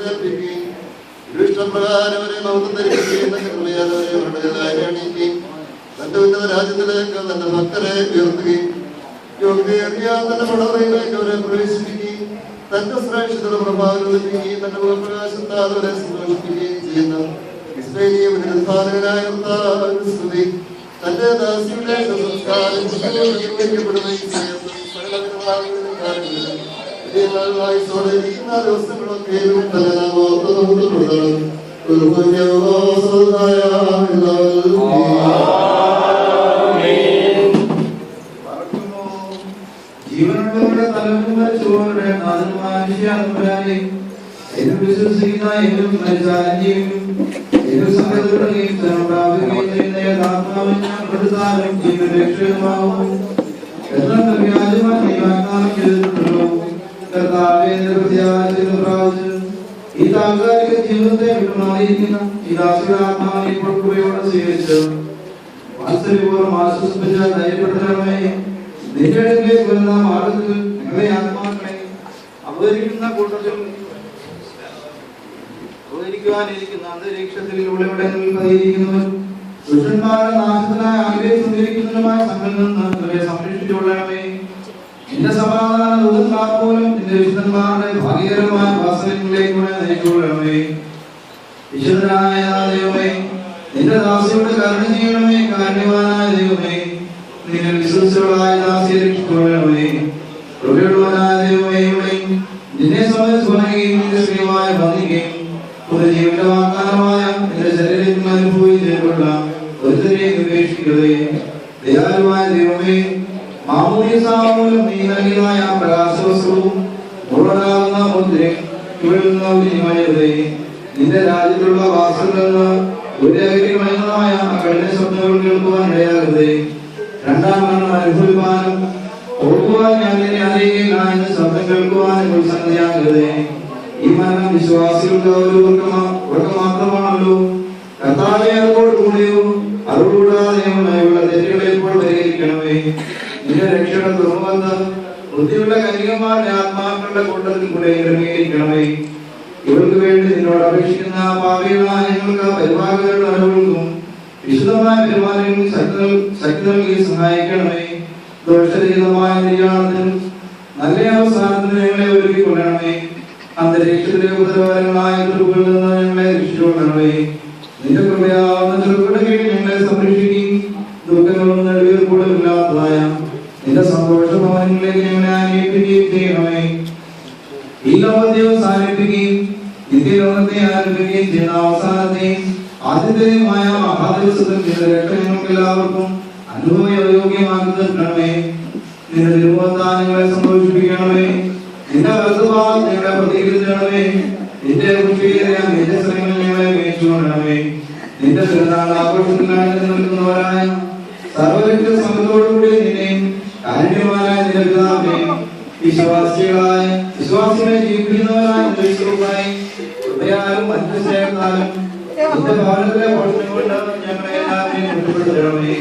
എഴുന്നേൽപ്പിക്കുകയും ഇഷ്ടപ്രകാരം അവരെ മൗനം ധരിപ്പിക്കുകയും തന്റെ കൃപയാലവരെ അവരുടെ അണിയിക്കുകയും തന്റെ ഉന്നത രാജ്യത്തിലേക്ക് തന്റെ ഭക്തരെ ഉയർത്തുകയും യോഗ്യതയേറിയ തന്റെ പടവറയിലേക്ക് അവരെ പ്രവേശിപ്പിക്കുകയും തന്റെ ശ്രേഷ്ഠതയുടെ പ്രഭാവം ലഭിക്കുകയും തന്റെ മുഖപ്രകാശത്താൽ അവരെ സന്തോഷിപ്പിക്കുകയും ചെയ്യുന്ന ഇസ്രയേലിയ പുനരുദ്ധാരകനായ സ്തുതി തന്റെ ദാസിയുടെ സംസ്കാരം നിർവഹിക്കപ്പെടുകയും ചെയ്യുന്ന സകല വിഭാഗങ്ങളിലും കാര്യങ്ങളിലും ദിവസങ്ങളൊക്കെ ജീവനുള്ളവരുടെ തലമുറ നാഥന്മാരെ വിശ്വസിക്കുന്ന എന്നും മരിച്ചാലും എന്നും സംഘടനയും പ്രാപിക്കുകയും ചെയ്യുന്ന യഥാത്മാവിൻ ഞാൻ പ്രതിദാനം ജീവരക്ഷകമാവും എന്നാൽ വ്യാജമായി വാഗ്ദാനം ചെയ്തിട്ടുള്ളൂ. കർത്താവേ, ഈ താൽക്കാലിക ജീവിതത്തെ വിട്ടുമാറിയിരിക്കുന്ന ഈ ദാസിയുടെ ആത്മാവിനെ ഇപ്പോൾ കൃപയോടെ സ്വീകരിച്ച് വാത്സല്യപൂർവ്വം ആശ്വസിപ്പിച്ച ധൈര്യപ്പെടുത്തണമേ. നിന്റെ അടുക്കലേക്ക് വരുന്ന മാർഗത്തിൽ ഞങ്ങളെ ആത്മാക്കളെ അവതരിക്കുന്ന കൂട്ടത്തിൽ അവതരിക്കുവാനിരിക്കുന്ന അന്തരീക്ഷത്തിൽ ഉള്ളവിടങ്ങളിൽ പതിയിരിക്കുന്നവർ ദുഷ്ടന്മാരുടെ നാശത്തിനായി ആഗ്രഹിച്ചുകൊണ്ടിരിക്കുന്നവരുമായ സംഘത്തിൽ നിന്ന് അവരെ സംരക്ഷിച്ചുകൊള്ളണമേ. നിന്റെ സമാധാന ദൂതന്മാർ പോലും നിന്റെ വിശുദ്ധന്മാരുടെ ഭാഗ്യകരമായ വാസനങ്ങളിലേക്കൂടെ നയിച്ചുകൊള്ളണമേ. വിശുദ്ധനായ ദൈവമേ, നിന്റെ ദാസിയോട് കരുണ ചെയ്യണമേ. കാരുണ്യവാനായ ദൈവമേ, നിന്നെ വിശ്വസിച്ചവളായ ദാസിയെ രക്ഷിച്ചുകൊള്ളണമേ. കൃപയുള്ളവനായ ദൈവമേ, നിന്നെ സംബന്ധിച്ച് പറയുകയും നിന്റെ സ്ത്രീയുമായ വന്ദിക്കുകയും പുനർജീവന്റെ വാഗ്ദാനമായ നിന്റെ ശരീരത്തിൽ അനുഭവിച്ച് ചെയ്യപ്പെട്ട ഒരുത്തരെയും ഉപേക്ഷിക്കരുതേ. ദയാലുവായ ദൈവമേ, മാമോദീസാമൂലം നീ നൽകിയതായ പ്രകാശവസ്ത്രവും മുഴുവനാകുന്ന മുദ്രയും ഇവിടെ നിന്ന് വിനിമയരുതേ. നിന്റെ രാജ്യത്തിലുള്ള വാസങ്ങളിൽ നിന്ന് ഒരു അകലിമയമായ കഠിന ശബ്ദങ്ങൾ കേൾക്കുവാൻ ഇടയാകരുതേ. രണ്ടാം മരണം അനുഭവിക്കാനും ഓർക്കുവാൻ ഞാൻ നിന്നെ അറിയുകയില്ല ശബ്ദം കേൾക്കുവാൻ സംഗതിയാകരുതേ. ഈ മരണം വിശ്വാസികളുടെ ഒരു വർഗം മാത്രമാണല്ലോ. കർത്താവേ, അതോടുകൂടിയോ അതോടുകൂടാതെയുള്ള തെറ്റുകളെ ഇപ്പോൾ പരിഹരിക്കണമേ. നിന്റെ രക്ഷയുടെ തുറമുഖത്ത് ബുദ്ധിയുള്ള കന്യകമാരുടെ ആത്മാക്കളുടെ കൂട്ടത്തിൽ കൂടെ ക്രമീകരിക്കണമേ. ഇവർക്ക് വേണ്ടി നിന്നോട് അപേക്ഷിക്കുന്ന പാപികളായ ഞങ്ങൾക്ക് പരിപാലകരുടെ അനുഭവങ്ങൾക്കും വിശുദ്ധമായ പെരുമാറ്റങ്ങൾക്കും ശക്തി നൽകി സഹായിക്കണമേ. ദോഷരഹിതമായ നിര്യാണത്തിനും നല്ല അവസാനത്തിന് ഞങ്ങളെ ഒരുക്കിക്കൊള്ളണമേ. അന്തരീക്ഷത്തിലെ ഉപദ്രവകരങ്ങളായ ദുർബലിൽ നിന്ന് ഞങ്ങളെ രക്ഷിച്ചുകൊള്ളണമേ. നിന്റെ കൃപയാവുന്ന ചെറുകിട കീഴിൽ ഞങ്ങളെ സംരക്ഷിക്കുകയും ദുഃഖങ്ങളൊന്നും നെടുവീർപ്പോഴും ഇല്ലാത്തതായ നിന്റെ സന്തോഷ ഭവനങ്ങളിലേക്ക് ഞങ്ങളെ ആനയിപ്പിക്കുകയും ചെയ്യണമേ. ഈ ലോകത്തെ അവസാനിപ്പിക്കുകയും നിത്യലോകത്തെ ആരംഭിക്കുകയും ചെയ്യുന്ന അവസാനത്തെയും ആദ്യത്തെയുമായ മഹാദിവസത്തിൽ നിന്റെ രക്ഷ ഞങ്ങൾക്ക് എല്ലാവർക്കും അനുഭവയോഗ്യമാക്കി തീർക്കണമേ. നിന്റെ തിരുമുഖത്താൽ ഞങ്ങളെ സന്തോഷിപ്പിക്കണമേ. നിന്റെ വലതുഭാഗം ഞങ്ങളെ പ്രതികരിക്കണമേ. നിന്റെ സ്ഥലങ്ങളിൽ ഞങ്ങളെ മേച്ചുകൊള്ളണമേ. നിന്റെ തിരുനാൾ ആഘോഷത്തിനായി നിൽക്കുന്നവരായ സർവ്വരക്ഷ സംഘത്തോടുകൂടി നിന്നെയും കാരുണ്യവാനായ നിലനിൽക്കുന്നവേ, വിശ്വാസികളെ ജീവിക്കുന്നവരായ കൃപയാലും മനുഷ്യത്താലും നിന്റെ ഭവനത്തിലെ പോഷണം കൊണ്ട് ഞങ്ങളെ എല്ലാവരെയും ഉൾപ്പെടുത്തണമേ.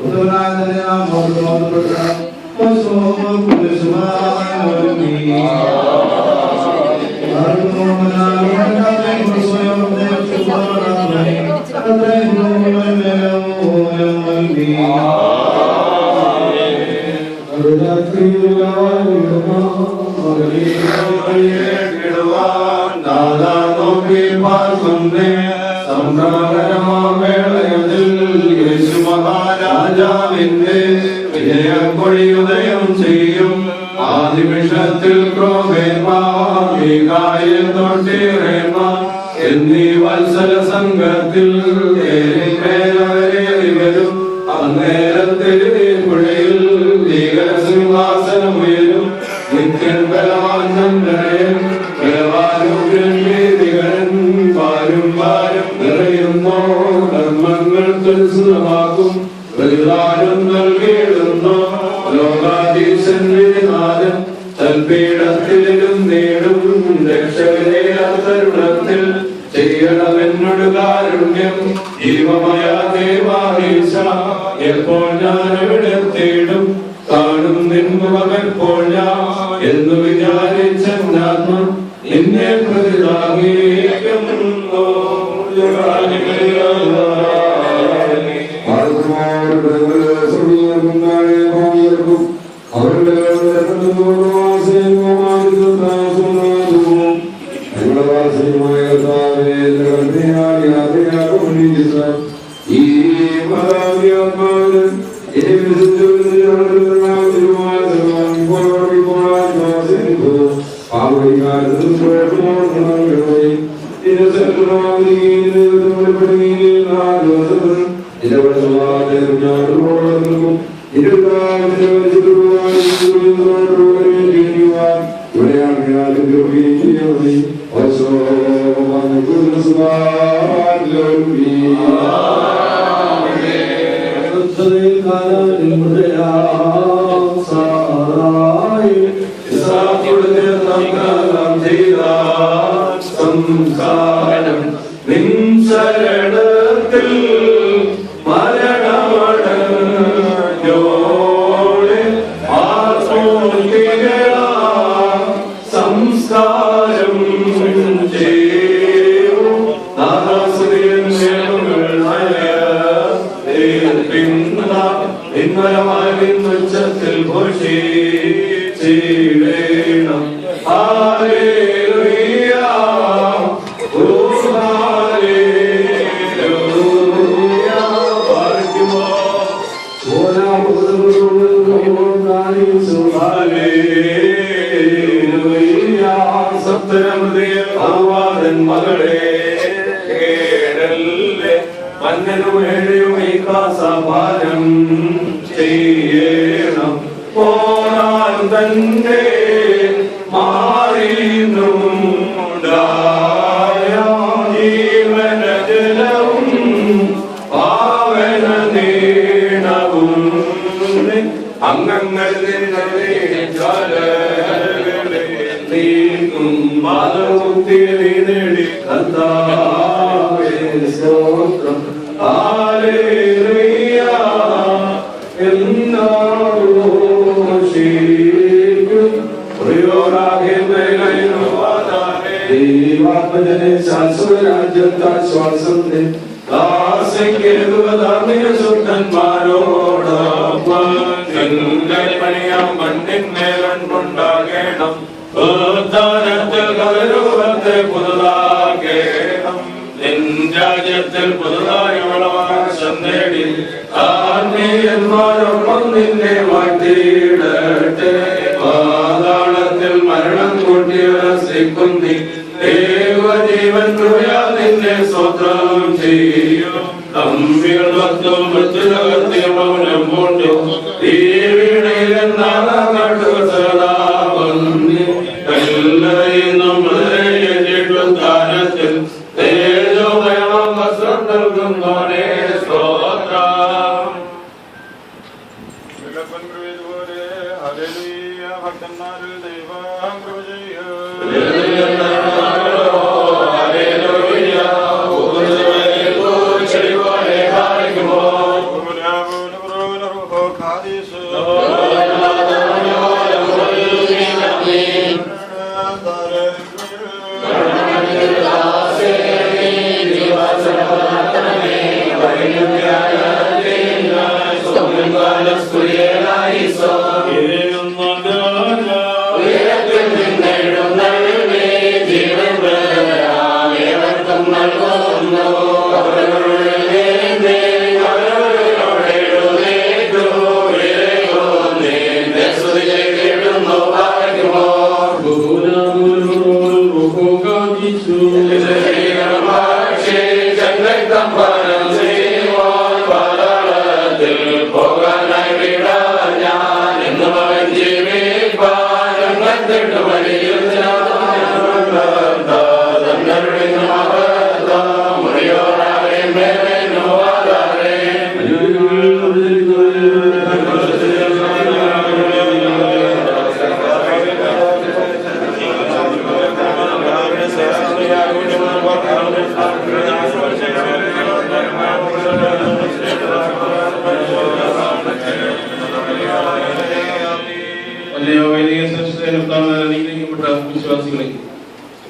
ഉത്തമനായ തന്നെ നാം മോഹപ്പെടുത്തണം. മഹാരാജാവിന്റെ വിജയക്കൊടിയുദയം ചെയ്യും ആദിമിഷത്തിൽ എന്നീ വത്സല സംഘത്തിൽ വരും. അന്നേരത്തിൽ പുഴയിൽ സിംഹാസനമുയരും. നിത്യൻ ബലവാൻ ചന്ദ്രൻ ബലവാനുഗ്രൻ പാരും പാരും നിറയുന്നോ ധർമ്മങ്ങൾ തുൽസുമാകും പ്രതിദാനം നൽകിയിടുന്നു. ലോകാധീശൻ വിധിനാഥൻ തൽപീഠത്തിലും നേടും രക്ഷകനെ തരുണത്തിൽ ചെയ്യണമെന്നോട് കാരുണ്യം. ജീവമയ ദേവാധീശ എപ്പോൾ ഞാൻ എവിടെ തേടും കാണും നിൻമുഖം എപ്പോൾ ഞാൻ എന്ന് വിചാരിച്ചാത്മ നിന്നെ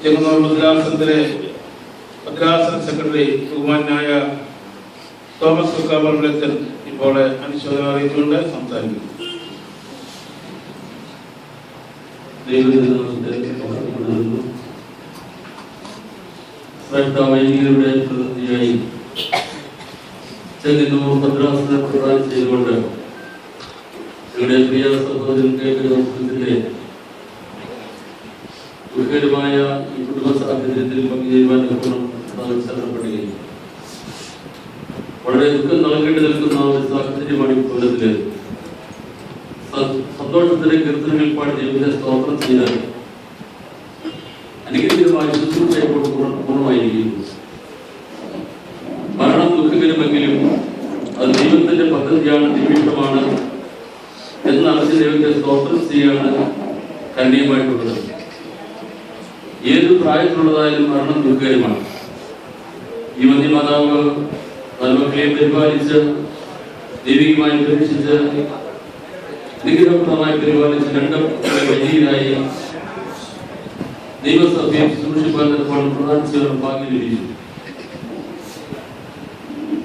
ചെങ്ങന്നൂർ ഭദ്രാസനത്തിലെ ഭദ്രാസന സെക്രട്ടറി ബഹുമാനായ തോമസ് കുക്കാമ്പലത്തിൽ ഇപ്പോൾ അനുശോചനം അറിയിച്ചുകൊണ്ട് സംസാരിക്കുന്നു. വൈദികരുടെ പ്രതിനിധിയായി ചെങ്ങന്നൂർ ഭദ്രാസനം പ്രദാനം ചെയ്തുകൊണ്ട് ഞങ്ങളുടെ പ്രിയ സഹോദരൻ കേന്ദ്രത്തിന്റെ ദുഃഖകരമായ ഈ കുടുംബ സാഹചര്യത്തിൽ പങ്കുചേരുവാൻ ശരണപ്പെടുകയും വളരെ ദുഃഖം നൽകേണ്ടി നിൽക്കുന്ന ഒരു സാഹചര്യമാണ് ഈ കൊല്ലത്തില്. സന്തോഷത്തിന്റെ കീർത്തനങ്ങൾ പാടി ദൈവത്തെ സ്തോത്രം ചെയ്താൽ അനുഗ്രഹീതമായ ശുശ്രൂഷയോട് പൂർണ്ണമായിരിക്കുന്നു. മരണം ദുഃഖകരമെങ്കിലും അത് ദൈവത്തിന്റെ പദ്ധതിയാണ്, നിമിഷമാണ് എന്നറിഞ്ഞ് ദൈവത്തെ സ്തോത്രം ചെയ്യാണ് കരണീയമായിട്ടുള്ളത്. ഏത് പ്രായത്തിലുള്ളതായാലും മരണം ദുഃഖകരമാണ്. ഈ വന്യമാതാവ് മരുമക്കളെ പരിപാലിച്ച് ദൈവികമായി പരീക്ഷിച്ച് അനുഗ്രഹപ്രദമായി പരിപാലിച്ച് രണ്ട് വൈദികരായി ദൈവസഭയെ ശുശ്രൂഷിക്കാൻ പ്രധാന ചെയ്യുന്ന ഭാഗ്യം ലഭിച്ചു.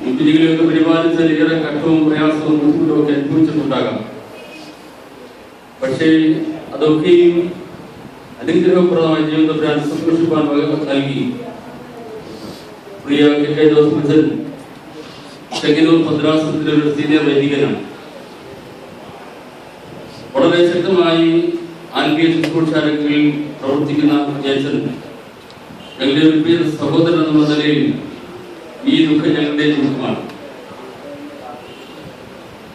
കുഞ്ഞുങ്ങളെയൊക്കെ പരിപാലിച്ചാൽ ഏറെ കഷ്ടവും പ്രയാസവും ബുദ്ധിമുട്ടും ഒക്കെ അനുഭവിച്ചിട്ടുണ്ടാകാം. പക്ഷേ അതൊക്കെയും അനുഗ്രഹപ്രദമായ ജീവിതത്തെ ശുശ്രൂഷിക്കാൻ നൽകി പ്രിയ കെ ജോസഫ് ചെങ്ങന്നൂർ ഭദ്രാസനത്തിലെ ഒരു സീനിയർ വൈദികനാണ്. വളരെ ശക്തമായി ആത്മീയ ശുശ്രൂഷാരംഗങ്ങളിൽ പ്രവർത്തിക്കുന്ന ജയച്ചൻ ഞങ്ങളുടെ പ്രിയ സഹോദരൻ എന്നുള്ള നിലയിൽ ഈ ദുഃഖം ഞങ്ങളുടെ ദുഃഖമാണ്.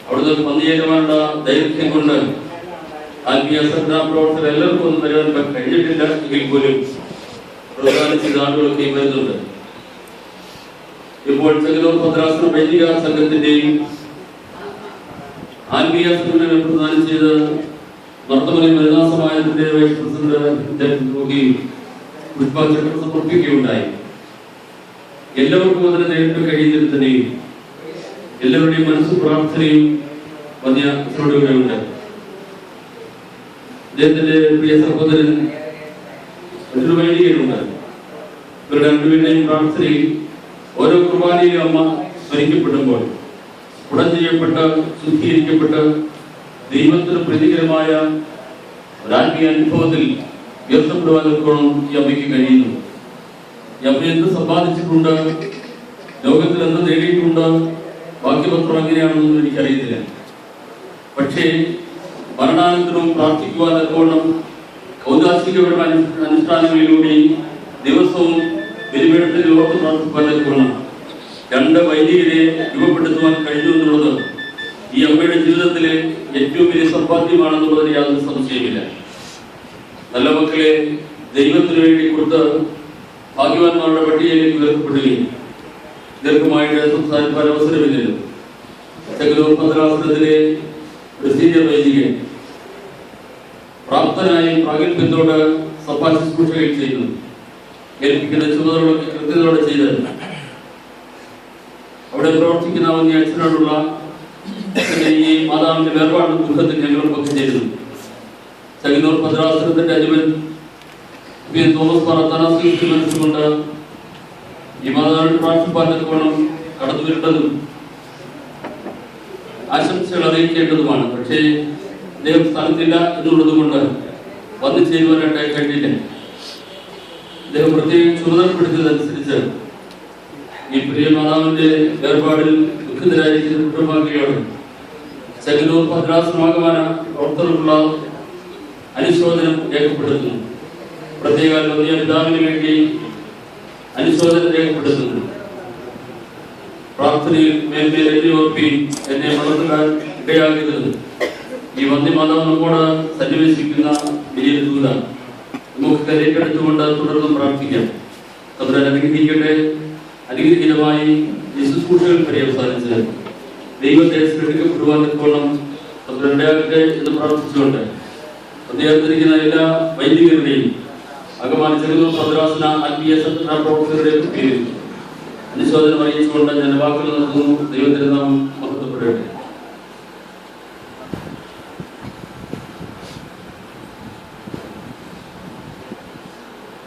അവിടുന്ന് പങ്കുചേരുവാനുള്ള ദൈർഘ്യം കൊണ്ട് ആത്മീയ സംഘടനാ പ്രവർത്തകർ എല്ലാവർക്കും ഒന്നും വരുവാൻ കഴിഞ്ഞിട്ടില്ല. എങ്കിൽ പോലും പ്രധാനം ചെയ്ത ആളുകളൊക്കെ വരുന്നുണ്ട്. ഇപ്പോൾ ചെങ്ങന്നൂർ ഭദ്രാസന വൈദിക സംഘത്തിന്റെയും ആത്മീയ സംഘടന പ്രദാനം ചെയ്ത് വർത്തമാന വനിതാ സമാജത്തിന്റെ വൈസ് പ്രസിഡന്റ് പുഷ്പാഞ്ജലി സമർപ്പിക്കുകയുണ്ടായി. എല്ലാവർക്കും അതിനെ നേരിട്ട് കഴിയുന്നതിൽ തന്നെയും എല്ലാവരുടെയും മനസ്സ് പ്രാർത്ഥനയും വന്യസോടുകൂടെയുണ്ട്. അദ്ദേഹത്തിന്റെ പ്രിയ സഹോദരൻ മറ്റൊരു വൈദികനുണ്ട്. ഇവരുടെ രണ്ടുപേരുടെയും പ്രാർത്ഥനയിൽ ഓരോ കുർബാനയിലും അമ്മ സ്മരിക്കപ്പെടുമ്പോൾ ഉടൻ ചെയ്യപ്പെട്ട് ശുദ്ധീകരിക്കപ്പെട്ട് ദൈവത്തിന് പ്രീതികരമായ ഒരാത്മീയ അനുഭവത്തിൽ ഉയർത്തപ്പെടുവാൻ നിൽക്കണം ഈ അമ്മയ്ക്ക് കഴിയുന്നു. ഈ അമ്മ എന്ത് സമ്പാദിച്ചിട്ടുണ്ട്, ലോകത്തിൽ എന്ത് നേടിയിട്ടുണ്ട്, വാക്യപത്രം എങ്ങനെയാണെന്നൊന്നും എനിക്കറിയത്തില്ല. പക്ഷേ മരണാനന്തരവും പ്രാർത്ഥിക്കുവാൻ നിൽക്കണം ഔദാസികപരമായ അനുഷ്ഠാനങ്ങളിലൂടെ ദിവസവും ബലിപീഠത്തിൽ ഓർത്ത് പ്രാർത്ഥിക്കുവാൻ നിൽക്കണം രണ്ട് വൈദികരെ രൂപപ്പെടുത്തുവാൻ കഴിഞ്ഞു എന്നുള്ളത് ഈ അമ്മയുടെ ജീവിതത്തിലെ ഏറ്റവും വലിയ സമ്പാദ്യമാണെന്നുള്ളതിന് യാതൊരു സംശയമില്ല. നല്ല മക്കളെ ദൈവത്തിന് വേണ്ടി കൊടുത്ത് ഭാഗ്യവാന്മാരുടെ പട്ടികയിലേക്ക് ഉയർത്തപ്പെടുകയും ദീർഘമായിട്ട് സംസാരിക്കാൻ അവസരമില്ലല്ലോ. ചെങ്ങന്നൂർ ഭദ്രാസനത്തിലെ ഒരു സീനിയർ വൈദികൻ പ്രാപ്തനായി പ്രാഗൽഭ്യത്തോട് സഭാ ശുശ്രൂഷകൾ ചെയ്യുന്നു. ഏൽപ്പിക്കുന്ന ചുമതലകളൊക്കെ കൃത്യതയോടെ ചെയ്ത് അവിടെ പ്രവർത്തിക്കുന്ന വന്യ അച്ഛനോടുള്ള ഈ മാതാവിന്റെ വേർപാട് ദുഃഖത്തിൽ ഞങ്ങൾ പങ്കുചേരുന്നു. ചെങ്ങന്നൂർ ഭദ്രാസനത്തിന്റെ അധിപൻ തോമസ് പറത്താനാസ്കൃതി മനസ്സുകൊണ്ട് ഈ മാതാവിന്റെ പ്രാർത്ഥിപ്പാനോണം കടന്നു വരേണ്ടതും ആശംസകൾ അറിയിക്കേണ്ടതുമാണ്. പക്ഷേ അദ്ദേഹം സ്ഥലത്തില്ല എന്നുള്ളത് കൊണ്ട് വന്നു ചേരുവാനായിട്ട് കഴിഞ്ഞില്ല. അദ്ദേഹം പ്രത്യേകം ചുമതലപ്പെടുത്തിയതനുസരിച്ച് ഈ പ്രിയ മാതാവിന്റെ വേർപാടിൽ ദുഃഖിതരായിരിക്കുന്ന കുടുംബാംഗങ്ങളോട് ചെങ്ങന്നൂർ ഭദ്രാസനമാകുവാന പ്രവർത്തനമുള്ള അനുശോചനം രേഖപ്പെടുത്തുന്നു. പ്രത്യേക വലിയ പിതാവിന് വേണ്ടി അനുശോചനം രേഖപ്പെടുത്തുന്നു. പ്രാർത്ഥനയിൽ മേൽമേൽ എന്നെ ഓർപ്പിയും എന്നെ വളർത്തുവാൻ ഇടയാക്കിയത് ഈ വന്യമാതാവ് നമ്മോട് സന്നിവേശിക്കുന്ന വലിയ ദൂത നമുക്ക് കരയിട്ടെടുത്തുകൊണ്ട് തുടർന്നും പ്രാർത്ഥിക്കാം. നമ്മുടെ അനുഗ്രഹിക്കട്ടെ. അനുഗ്രഹീതമായി ശുശ്രൂഷകൾ പര്യവസാനിച്ച് ദൈവത്തെ സ്നേഹിക്കപ്പെടുവാൻ നിൽക്കണം നമ്മുടെ ഇടയാകട്ടെ എന്ന് പ്രാർത്ഥിച്ചുകൊണ്ട് അദ്ദേഹത്തിരിക്കുന്ന എല്ലാ വൈദികരുടെയും അകമാന ചെങ്ങന്നൂർ ഭദ്രാസന ആത്മീയ സംഘടനാ പ്രവർത്തകരുടെയും പേരിൽ അനുശോചനം അറിയിച്ചുകൊണ്ട് ഞാൻ വാക്കുകൾ നൽകുന്നു. ദൈവത്തിന്റെ നാമം മഹത്വപ്പെടട്ടെ.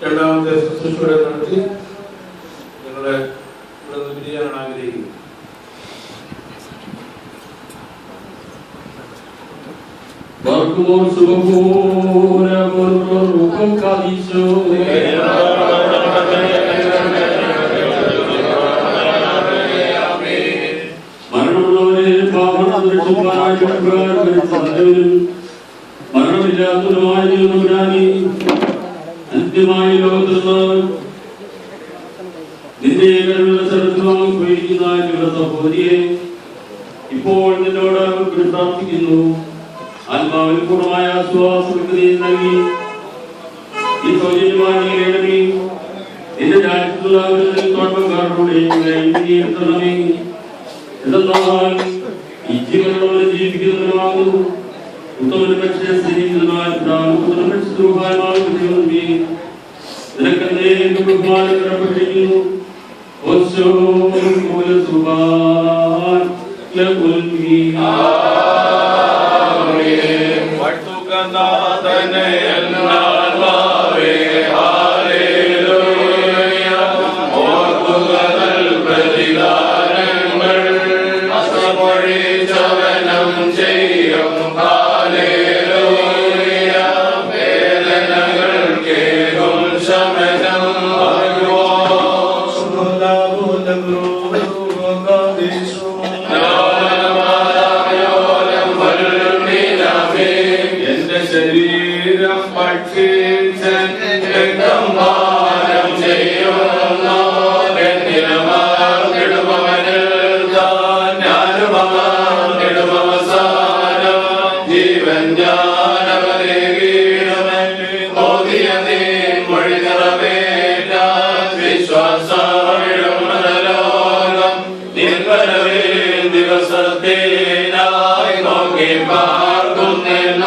രണ്ടാമത്തെ ശുശ്രൂഷയുടെ നടത്തി ഞങ്ങളെ ഇവിടെ നിന്ന് പിരിയാനാണ് ആഗ്രഹിക്കുന്നത്. മരണമില്ലാത്തതുമായ അന്ത്യമായ ലോകത്ത് നിന്റെ കരുള്ള സ്ഥലത്തുമായി പോയിരിക്കുന്ന സഹോദരിയെ ഇപ്പോൾ നിന്നോട് പ്രാർത്ഥിക്കുന്നു. ആത്മാവിൽ പൂർണ്ണമായ ആശ്വാസം നൽകി ഈ സൗജന്യമായി നിന്റെ രാജ്യത്തുള്ളവരിൽ തോട്ടക്കാരുടെ എന്നാൽ ഈ ജീവനുള്ളവരെ ജീവിക്കുന്നതിനുമാകുന്നു. ഉത്തമന പക്ഷേ സ്നേഹിക്കുന്നതുമായ നിനക്കെന്തേ ബഹുമാനപ്പെട്ടിരിക്കുന്നു. ശരീരം ഭക്ഷിച്ചൻ രക്തം ചെയ്യുന്ന ജീവൻ ദിവസത്തേനായി നോക്കി പാർക്കുന്നില്ല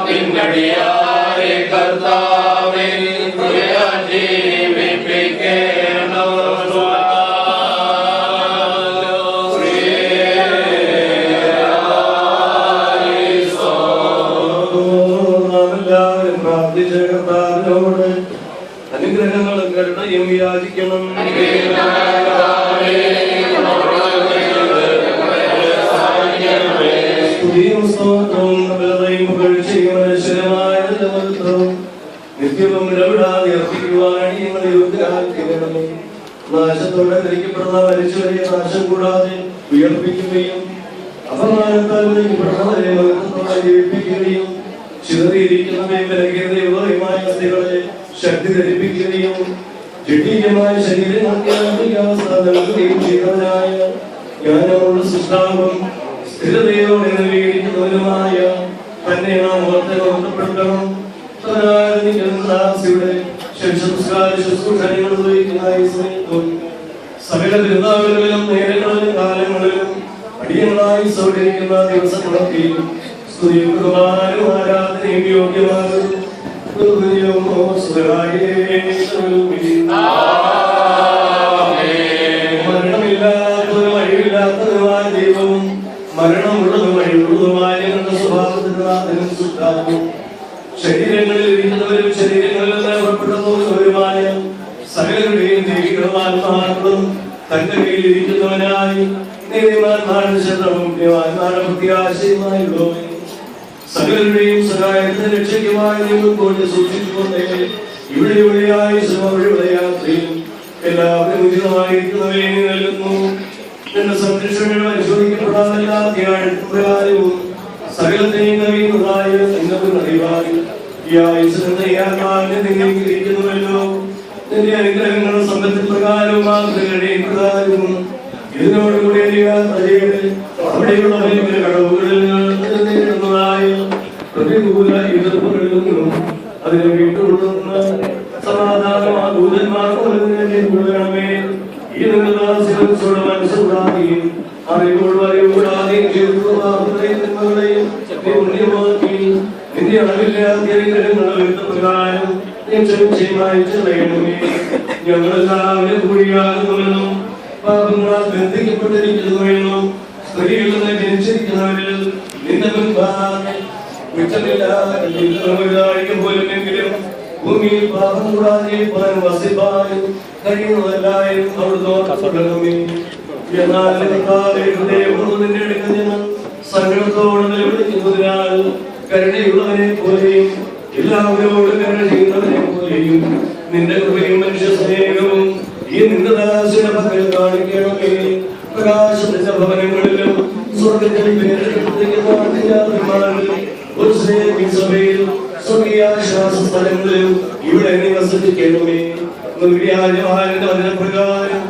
പിന്നടിയായ കർത്താവേ ജീവിപ്പിക്കേണോ. അനുഗ്രഹങ്ങളും കരുണയും യാചിക്കണം. നിത്യവും ഇടപെടാതെ അർപ്പിക്കുവാൻ ഞങ്ങളെ യോഗ്യരാക്കണമേ. നാശത്തോടെ ധരിക്കപ്പെടുന്ന മരിച്ചവരെ നാശം കൂടാതെ ഉയർപ്പിക്കുകയും അപമാനത്താൽ ധരിക്കപ്പെടുന്നവരെ മഹത്വത്തോടെ ജീവിപ്പിക്കുകയും ചിതറിയിരിക്കുന്നവയെ ബലഹീനതയുള്ളവയുമായ അസ്ഥികളെ ശക്തി ധരിപ്പിക്കുകയും ജഡീയമായ ശരീരങ്ങൾക്ക് അവസ്ഥ നൽകുകയും ചെയ്തവനായ ജ്ഞാനമുള്ള സൃഷ്ടാവും സ്ഥിരതയോടെ നിലവിലിരിക്കുന്നവനുമായ തന്നെ നാം ഓർത്തപ്പെടുത്തണം. സകല തിരുനാളുകളിലും നേരങ്ങളിലും കാലങ്ങളിലും അടിയങ്ങളായി സൗകരിക്കുന്ന ദിവസങ്ങളൊക്കെ സ്തുതിയും ബഹുമാനവും ആരാധനയും യോഗ്യമാകുന്നു. മരണമില്ലാത്തതും വഴിയില്ലാത്തതുമായ ദൈവവും മരണമുള്ളതും വഴിയുള്ളതുമായ ഞങ്ങളുടെ സ്വഭാവത്തിനും സുഖാവും ശരീരങ്ങളിൽ ഇരിക്കുന്നവരും ശരീരങ്ങളിൽ നിന്ന് പുറപ്പെടുന്നവരുമായ സകലരുടെയും ദൈവികമാത്മാക്കളും തന്റെ കയ്യിൽ ഇരിക്കുന്നവനായി നീതിമാന്മാരുടെ ശരണവും ജ്ഞാനമാന്മാരുടെ പ്രത്യാശയുമായുള്ളവൻ സകലരുടെയും സഹായത്തിന് രക്ഷയ്ക്കുമായി നിങ്ങൾ കൊണ്ട് സൂക്ഷിച്ചുകൊണ്ടേ ഇവിടെയായി ശ്രമവഴിയുടെ യാത്രയിൽ എല്ലാവരും ഉചിതമായിരിക്കുന്നവയെ നൽകുന്നു. എന്റെ സംരക്ഷണങ്ങൾ പരിശോധിക്കപ്പെടാതെല്ലാ ധ്യാനപ്രകാരവും സകലത്തെയും കവിയുന്നതായ നിങ്ങൾക്ക് അറിവായി ഈ ആയുസിരിക്കുന്നുവല്ലോ. നിന്റെ അനുഗ്രഹങ്ങളും സമ്പത്തിൽ പ്രകാരവും ആഗ്രഹങ്ങളുടെയും പ്രകാരവും ഇതിനോടുകൂടി അവിടെയുള്ള കടവുകളിൽ നേരിടുന്നതായ പ്രതികൂല എതിർപ്പുകളിൽ നിന്നും അതിനെ വീട്ടുകൊള്ളുന്ന സമാധാനമാ ദൂതന്മാർക്കൊള്ളണമേ. ഈ നിങ്ങളുടെ മനസ്സുകൂടാതെയും അറിവുകൂടാതെയും ചെയ്തുകളെയും പുണ്യമാക്കി നിന്റെ അളവില്ലാത്ത പ്രകാരം ഞങ്ങളെല്ലാവരും കൂടിയാകുന്നുവെന്നും പാപങ്ങളാൽ ബന്ധിക്കപ്പെട്ടിരിക്കുന്നുവെന്നും സ്ത്രീകളിൽ നിന്ന് ജനിച്ചിരിക്കുന്നവരിൽ നിന്റെ മുൻപാകെ പോലുമെങ്കിലും ഭൂമിയിൽ പാപം കൂടാതെ വസിപ്പാനും കഴിയുന്നതെല്ലാവരും അവിടുന്ന്. എന്നാൽ നിന്റെ അടുക്കൽ ഞാൻ സങ്കടത്തോടെ നിലവിളിക്കുന്നതിനാൽ കരുണയുള്ളവനെ പോലെയും എല്ലാവരോടും കരുണ ചെയ്യുന്നവനെ പോലെയും നിന്റെ കൃപയും മനുഷ്യ സ്നേഹവും ഈ നിന്റെ ദാസയുടെ പക്കൽ കാണിക്കണമേ. പ്രകാശത്തിന്റെ ഭവനങ്ങളിലും സ്വർഗത്തിൽ ഒരു സഭയിൽ സ്വർഗീയാശ്വാസ സ്ഥലങ്ങളിലും ഇവിടെ നിവസിക്കണമേ. പ്രകാരം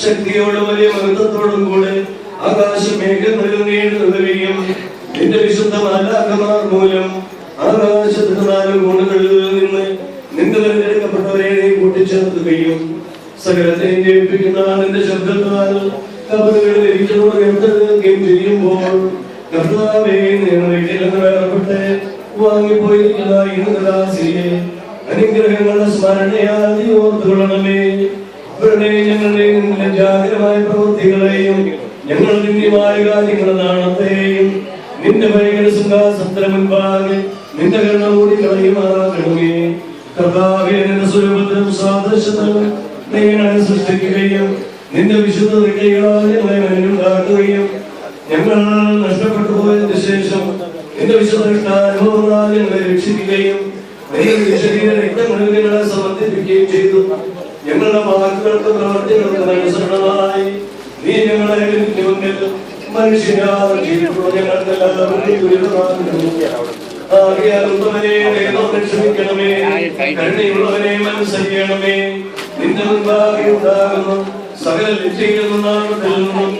ശക്തിയോടും വലിയ മഹത്വത്തോടും കൂടെ ആകാശമേഘങ്ങളിൽ നീണ്ടുകയും നിന്റെ വിശുദ്ധ മാലാഖമാർ മൂലം ആകാശത്തിന്റെ 4 കോണുകളിൽ നിന്ന് നിന്റെ തിരഞ്ഞെടുക്കപ്പെട്ടവരെ നീ കൂട്ടിച്ചേർത്തുകയും സകലത്തെയും ജയിപ്പിക്കുന്ന നിന്റെ ശബ്ദത്താൽ കബറുകളിൽ ഇരിക്കുന്നവരും ചെയ്യുമ്പോൾ കർത്താവേ വേർപെട്ട് വാങ്ങിപ്പോയിരിക്കുന്ന ഇന്നദാസിയെ അനുഗ്രഹങ്ങളുടെ സ്മരണയാൽ നീ ഓർത്തുകൊള്ളണമേ. അവരുടെ ഞങ്ങളുടെയും ജാഗ്രമായ പ്രവൃത്തികളെയും ഞങ്ങൾ നിന്യമായ കാര്യങ്ങളുടെ നാണത്തെയും നിന്റെ ഭയങ്കര സിംഹാസനത്തിന് മുൻപാകെ നിന്റെ കരുണ കൂടി കളയുമാറാകണമേ. കർത്താവേ നിന്റെ സ്വരൂപത്തിനും സാദൃശ്യത്തിനും നീ ഞങ്ങളെ സൃഷ്ടിക്കുകയും നിന്റെ വിശുദ്ധ കൈകളാൽ ഞങ്ങളെ ഉണ്ടാക്കുകയും ഞങ്ങൾ നഷ്ടപ്പെട്ടു പോയതിനു ശേഷം നിന്റെ വിശുദ്ധ അനുഭവങ്ങളാൽ ഞങ്ങളെ രക്ഷിക്കുകയും രക്തങ്ങളിൽ ഞങ്ങളെ സമർപ്പിക്കുകയും ചെയ്തു. ഞങ്ങളുടെ വാക്കുകൾക്ക് പ്രവർത്തികൾക്ക് അനുസരണമായി നീ ഞങ്ങളെ മനുഷ്യരാൽ ക്ഷമിക്കണമേ. കരുണയുള്ളവനെ മനസ്സറിയണമേ. നിന്റെ മുൻപാകെ ഉണ്ടാകുന്നു സകല ലജ്ജയിൽ നിന്നാണത്തിൽ നിന്നും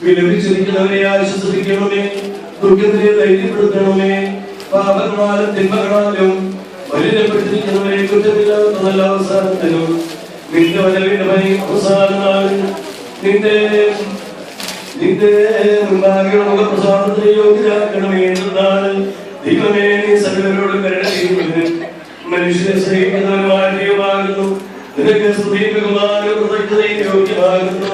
വിലപിച്ചിരിക്കുന്നവരെ ആശ്വസിപ്പിക്കണമേ. ദുഃഖത്തിനെ ധൈര്യപ്പെടുത്തണമേ. പാപങ്ങളാലും തിന്മകളാലും വലിയപ്പെട്ടിരിക്കുന്നവരെ കുറ്റമില്ലാത്ത നല്ല അവസാനത്തിനും നിന്റെ വരവിന്റെ പനി അവസാനനാളും നിന്റെ മുൻപാകെയുള്ള മുഖപ്രസാദത്തിന് യോഗ്യരാക്കണമേ എന്നാണ്. ദൈവമേ നീ സകലരോട് കരുണ ചെയ്യുന്നതിന് മനുഷ്യനെ സ്നേഹിക്കുന്നവനുമായ ദൈവമാകുന്നു. നിനക്ക് സ്തുതിയും ബഹുമാനവും കൃതജ്ഞതയും യോഗ്യമാകുന്നു.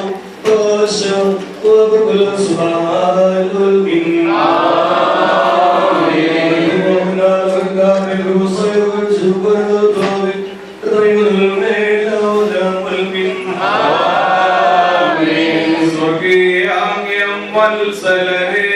വത്സലരേ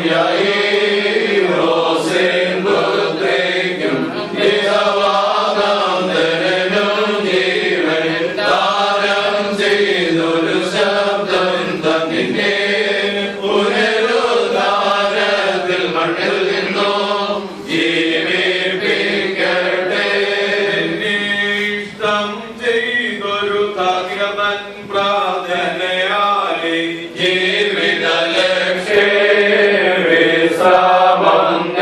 Yeah.